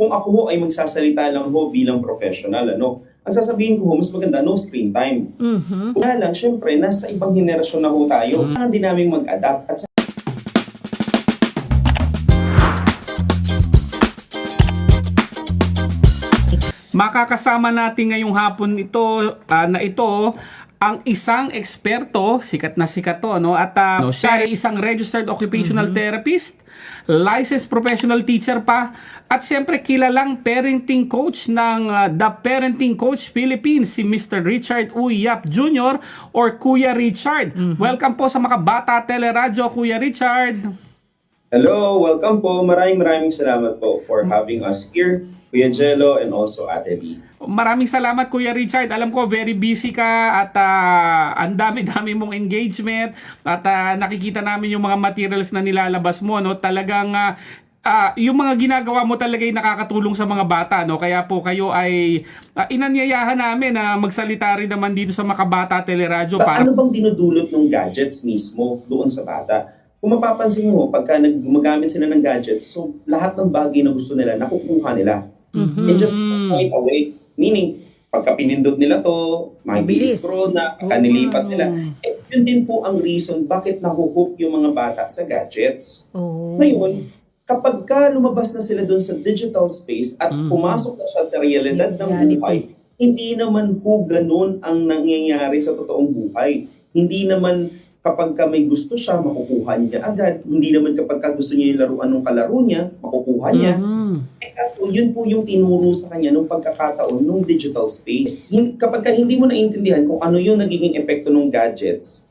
kung ako ho ay magsasalita lang ho bilang professional, ano, ang sasabihin ko ho, mas maganda, no screen time. Kaya lang, syempre, nasa ibang henerasyon na ho tayo. Kailangan din namin mag-adapt at Makakasama natin ngayong hapon ito ang isang eksperto, sikat na sikat to, no? At siya ay isang registered occupational therapist, licensed professional teacher pa, at syempre kilalang parenting coach ng The Parenting Coach Philippines, si Mr. Richard Uy Yap Jr. or Kuya Richard. Welcome po sa Makabata Teleradyo, Kuya Richard. hello, welcome po. Maraming salamat po for having us here, Kuya Jello and also Ate Lee. Maraming salamat, Kuya Richard. Alam ko very busy ka at ang dami-dami mong engagement at nakikita namin yung mga materials na nilalabas mo, no? Talagang yung mga ginagawa mo talaga ay nakakatulong sa mga bata, no? Kaya po kayo ay inanyayahan namin na magsalita rin naman dito sa Makabata Teleradyo. Ano bang dinudulot ng gadgets mismo doon sa bata? Kung mapapansin mo, pagka gumagamit sila ng gadgets, so lahat ng bagay na gusto nila, nakukuha nila. And just point away. Meaning, pagka pinindot nila to, mag-i-scroll na, pagka nilipat nila. Yun din po ang reason bakit nahuhook yung mga bata sa gadgets. Ngayon, kapag ka lumabas na sila doon sa digital space at pumasok na siya sa realidad ng buhay, hindi naman po ganun ang nangyayari sa totoong buhay. Hindi naman kapag ka may gusto siya, makukuha niya agad. Hindi naman kapag ka gusto niya yung laruan ng kalaro niya, makukuha niya. So yun po yung tinuro sa kanya nung pagkakataon nung digital space. Kapag ka hindi mo naintindihan kung ano yung nagiging epekto ng gadgets,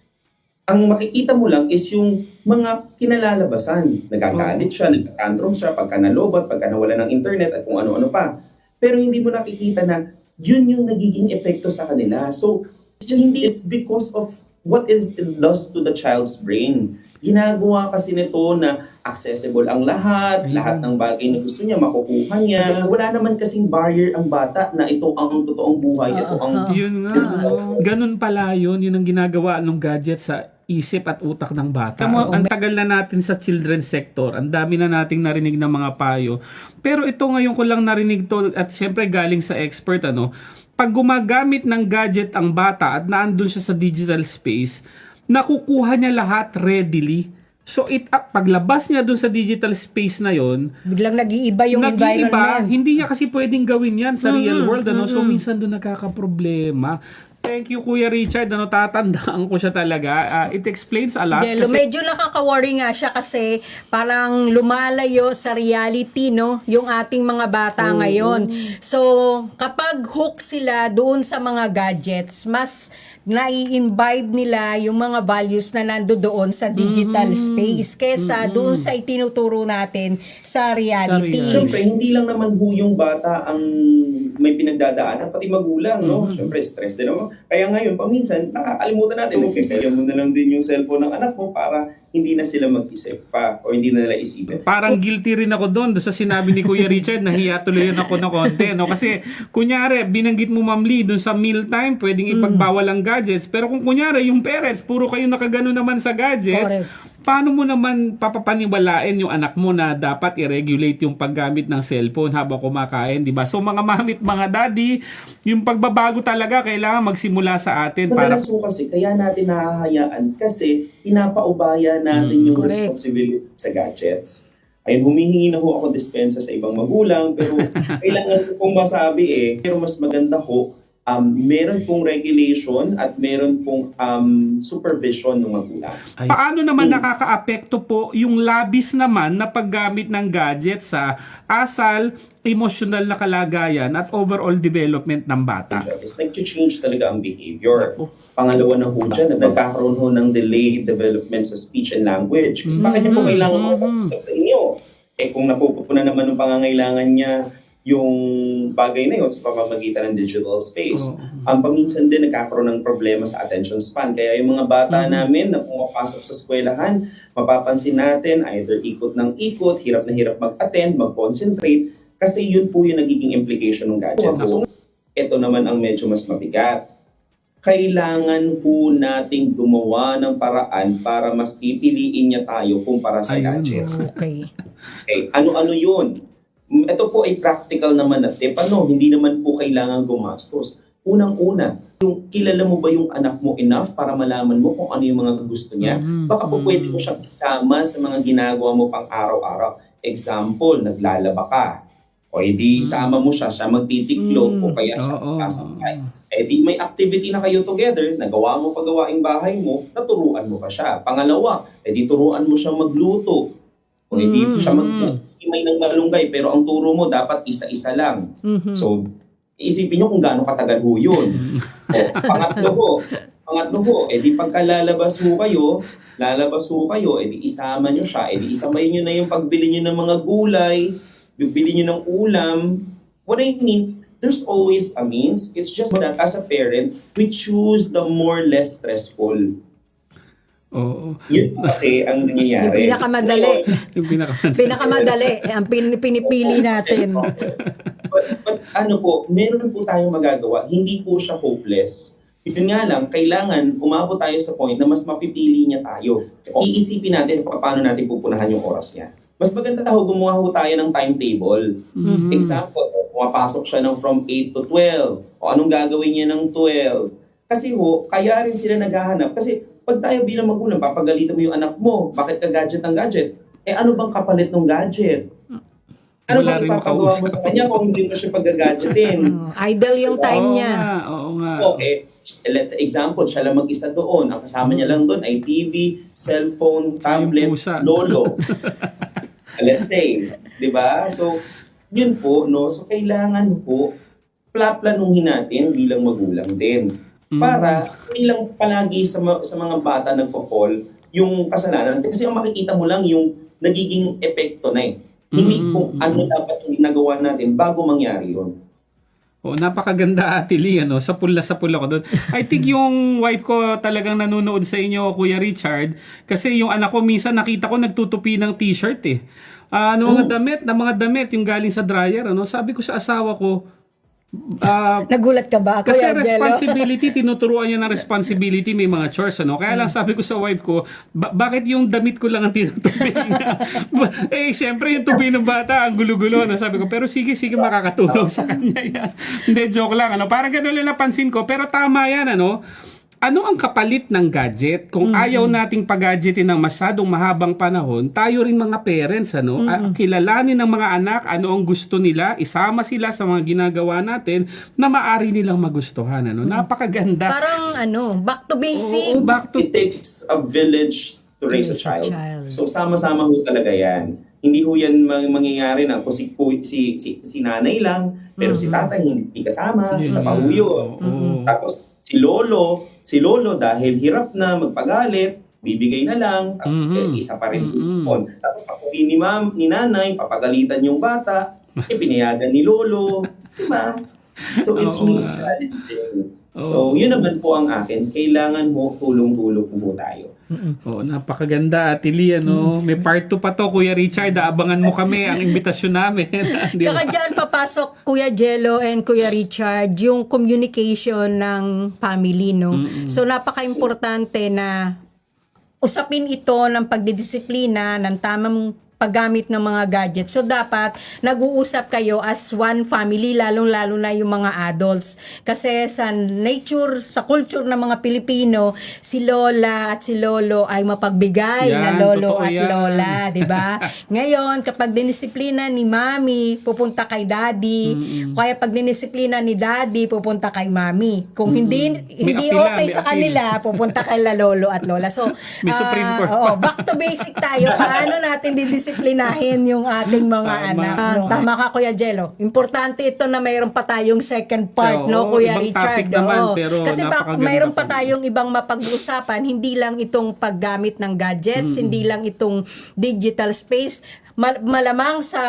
ang makikita mo lang is yung mga kinalalabasan. Nagagalit siya, nagtatantrum siya, pagka nalobat, pagka nawala ng internet at kung ano-ano pa. Pero hindi mo nakikita na yun yung nagiging epekto sa kanila. So it's because of what it does to the child's brain. Ginagawa kasi nito na accessible ang lahat ng bagay na gusto niya, makukuha niya. Kasi wala naman kasing barrier ang bata na ito ang totoong buhay. Ito ang Yun nga, ganun pala yun ang ginagawa ng gadget sa isip at utak ng bata. Ang tagal na natin sa children's sector, ang dami na nating narinig ng mga payo. Pero ito ngayon ko lang narinig to at syempre galing sa expert, pag gumagamit ng gadget ang bata at naandun siya sa digital space, nakukuha niya lahat readily. So paglabas niya dun sa digital space na yon, biglang nag-iiba yung environment. Hindi niya kasi pwedeng gawin yan sa real world. So minsan doon nagkakaproblema. Thank you, Kuya Richard. Tatandaan ko siya talaga. It explains a lot. Kasi medyo nakaka-worry nga siya kasi parang lumalayo sa reality, no? Yung ating mga bata ngayon. So, kapag hook sila doon sa mga gadgets, mas nai-imbibe nila yung mga values na nandoon sa digital space kesa doon sa itinuturo natin sa reality. Siyempre, hindi lang naman yung bata ang may pinagdadaanan, pati magulang, no? Siyempre, stress din naman. Kaya ngayon, paminsan, nakakalimutan natin, nagsisaya mo na lang din yung cellphone ng anak mo para hindi na sila mag-isip pa o hindi na nila isipin. Parang guilty rin ako doon sa sinabi ni Kuya Richard, nahiya tuloy ako na konti, no? Kasi, kunyari, binanggit mo, Ma'am Lee, doon sa mealtime, pwedeng ipagbawal ang gadgets. Pero kung kunyari, yung parents, puro kayo nakagano naman sa gadgets, paano mo naman papapaniwalain yung anak mo na dapat i-regulate yung paggamit ng cellphone habang kumakain, di ba? So mga mamit, mga daddy, yung pagbabago talaga kailangan magsimula sa atin. Madalas kasi kaya natin nahahayaan kasi pinapaubaya natin yung responsibility sa gadgets. Ayun, humihingi na ho ako dispensa sa ibang magulang, pero kailangan ko pong masabi pero mas maganda ho, meron pong regulation at meron pong supervision ng magulang. Paano naman nakakaapekto po yung labis naman na paggamit ng gadget sa asal, emotional na kalagayan at overall development ng bata? Nag-change talaga ang behavior. Pangalawa na ho dyan, nagkakaroon ho ng delayed development sa speech and language. Kasi bakit niya po kailangan mag-usap sa inyo? Kung napupunan naman ng pangangailangan niya yung bagay na yun sa pamamagitan ng digital space. Paminsan din nagkakaroon ng problema sa attention span. Kaya yung mga bata namin na pumapasok sa eskwelahan, mapapansin natin either ikot ng ikot, hirap na hirap mag-attend, mag-concentrate, kasi yun po yung nagiging implication ng gadgets. So, ito naman ang medyo mas mabigat. Kailangan po nating gumawa ng paraan para mas pipiliin niya tayo kumpara sa gadget. Okay. Ano-ano yun? Ito po ay practical naman na tip. Hindi naman po kailangan gumastos. Unang-una, yung kilala mo ba yung anak mo enough para malaman mo kung ano yung mga gusto niya? Baka po pwede mo siyang isama sa mga ginagawa mo pang araw-araw. Example, naglalaba ka. O edi sama mo siya magtitiklop o kaya siya sasampay. Edi may activity na kayo together, nagawa mo paggawaing bahay mo, naturuan mo pa siya. Pangalawa, edi turuan mo siya magluto. O edi siya magtimay ng malunggay, pero ang turo mo dapat isa-isa lang. So, isipin nyo kung gaano katagal ho yun. Pangatlo ho, edi pagka lalabas ho kayo, edi isama nyo siya, edi isamay nyo na yung pagbili nyo ng mga gulay, yung bili nyo ng ulam. What I mean, there's always a means. It's just that as a parent, we choose the more less stressful. Oo. Yun kasi ang nangyayari. Yung pinakamadali. Yung Pinakamadali. Ang pinipili natin. But meron po tayong magagawa. Hindi po siya hopeless. Yun nga lang, kailangan umabot tayo sa point na mas mapipili niya tayo. Iisipin natin paano natin pupunahan yung oras niya. Mas maganda gumawa tayo ng timetable. Example, pumapasok siya ng from 8 to 12. O anong gagawin niya ng 12? Kasi kaya rin sila naghahanap. Kasi pag tayo bilang magulang, papagalitan mo yung anak mo. Bakit ka gadget ng gadget? Ano bang kapalit ng gadget? Ano bang ipapagawa mo sa kanya kung hindi mo siya pag-gadgetin? Idle yung time niya. Oo nga. Okay. Example, siya lang mag-isa doon. Ang kasama niya lang doon ay TV, cellphone, tablet, lolo. Let's say, 'di ba? So, yun po, no? So, kailangan po planuhin natin bilang magulang din. Para hindi lang palagi sa mga bata nagfo-fall yung kasalanan. Kasi ang makikita mo lang yung nagiging epekto na eh. Hindi kung ano dapat yung ginagawa natin bago mangyari yun. Napakaganda, Ate Lee, sa pula ako doon. I think yung wife ko talagang nanonood sa inyo, Kuya Richard, kasi yung anak ko minsan nakita ko nagtutupi ng t-shirt eh. Mga damit yung galing sa dryer, sabi ko sa asawa ko, nagulat ka ba? Kasi Kuya Jello? responsibility, tinuturuan niya ng responsibility, may mga chores, Kaya lang sabi ko sa wife ko, bakit yung damit ko lang ang tinutupi niya? Syempre yung tupi ng bata, ang gulo-gulo, Sabi ko, pero sige, makakatulong sa kanya yan. Hindi, joke lang, Parang ganun lang napansin ko, pero tama yan, Ano ang kapalit ng gadget? Kung ayaw nating pag-gadgetin ng masyadong mahabang panahon, tayo rin mga parents, kilalanin ng mga anak ano ang gusto nila, isama sila sa mga ginagawa natin na maari nilang magustuhan. Napakaganda. Parang back to basic. It takes a village to raise a child. So sama-sama ho talaga yan. Hindi ho yan mangyayari na kung si nanay lang, pero si tatay hindi kasama sa pahuyo. Tapos si lolo dahil hirap na magpagalit, bibigay na lang, isa pa rin doon. Tapos pag uwi ni nanay, papagalitan yung bata, pinayagan ni lolo, diba? So it's mutuality. So yun naman po ang akin, kailangan mo tulong-tulong po tayo. Napakaganda, Ate Lee, May part 2 pa to, Kuya Richard. Abangan mo kami, ang imbitasyon namin. Tsaka dyan papasok, Kuya Jello and Kuya Richard, yung communication ng family, So, napaka-importante na usapin ito ng pagdidisiplina, ng tamang paggamit ng mga gadgets. So, dapat nag-uusap kayo as one family, lalong-lalo na yung mga adults. Kasi sa nature, sa culture ng mga Pilipino, si Lola at si Lolo ay mapagbigay na Lolo at Lola, di ba? Ngayon, kapag dinisiplina ni Mami, pupunta kay Daddy. Kaya pag dinisiplina ni Daddy, pupunta kay Mami. Kung hindi okay sa kanila, pupunta kay Lolo at Lola. So, may Supreme Court back to basic tayo. Paano natin didisiplinahin yung ating mga anak? Tama ka, Kuya Jello. Importante ito na mayroon pa tayong second part, Kuya Richard. Naman, pero kasi mayroon pa tayong ibang mapag-usapan, hindi lang itong paggamit ng gadgets, hindi lang itong digital space. Malamang sa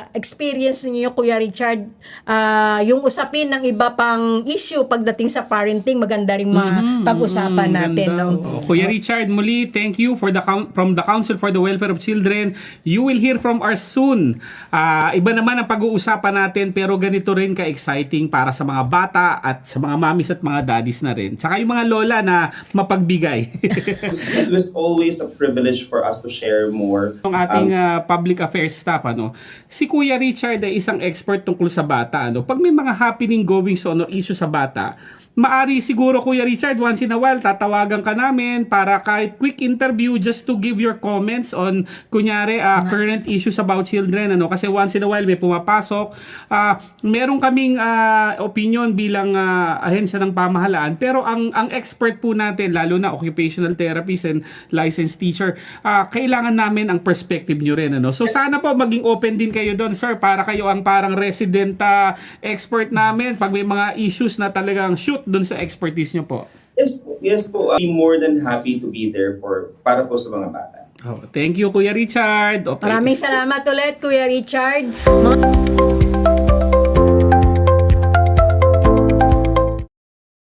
experience niyo, Kuya Richard, yung usapin ng iba pang issue pagdating sa parenting, maganda rin pag-usapan natin. Kuya Richard, muli, thank you from the Council for the Welfare of Children. You will hear from us soon. Iba naman ang pag-uusapan natin, pero ganito rin ka-exciting para sa mga bata at sa mga mamis at mga daddies na rin. Tsaka yung mga lola na mapagbigay. It was always a privilege for us to share more. Ang ating public public affairs staff, si Kuya Richard ay isang expert tungkol sa bata. Pag may mga happening goings on or issue sa bata, maari siguro Kuya Richard, once in a while, tatawagan ka namin para kahit quick interview just to give your comments on, kunyari, current issues about children. Kasi once in a while may pumapasok. Meron kaming opinion bilang ahensya ng pamahalaan, pero ang expert po natin, lalo na occupational therapist and licensed teacher, kailangan namin ang perspective nyo rin. So sana po maging open din kayo doon, sir, para kayo ang parang resident expert namin pag may mga issues na talagang shoot doon sa expertise nyo po. Yes po. I'm more than happy to be there para po sa mga bata. Thank you, Kuya Richard. Maraming salamat ulit, Kuya Richard.